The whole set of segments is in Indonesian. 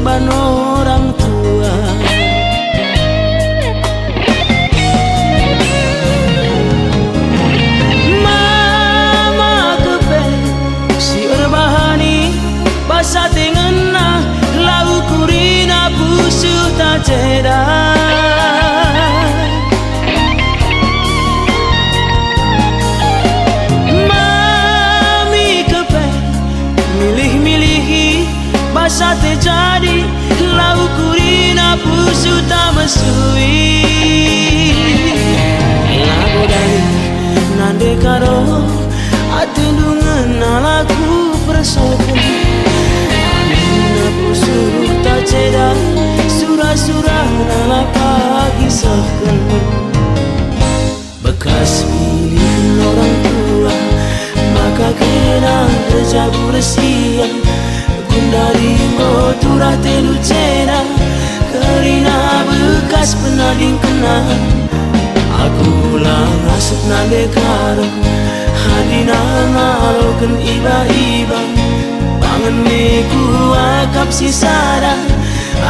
emban orang tua. Mama kepe siur bahani basa tengena lau kurina pusu tak ceda. Basa terjadi lau kurina pusu tak mesui. Lagu dari nande karo atendungan alaku persokan. Anina pusu tak ceda surah-surah nala kisahkan. Bekas milik orang tua maka kenang terjabur siang. Dari motura telu cena kerina bekas penading kenang. Aku lang asup nande karo hadina ngaloken iba-iba. Bangun meku akap si sada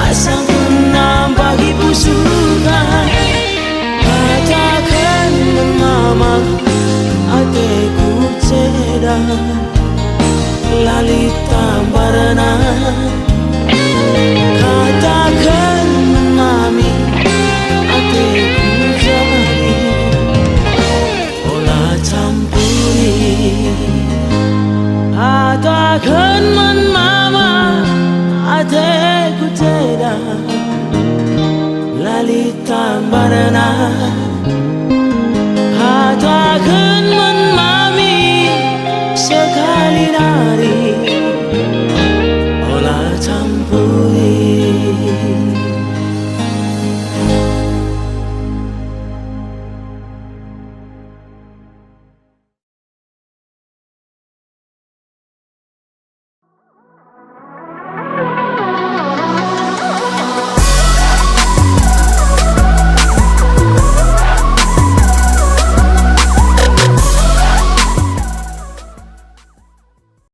asang kenang bagi pusukan. Katakan mama ateku ceda lalita barana. Katakan mami ateku jadi olah campuri. Katakan mama ateku ceda lalita barana. Katakan mami sekali nari olah campuri.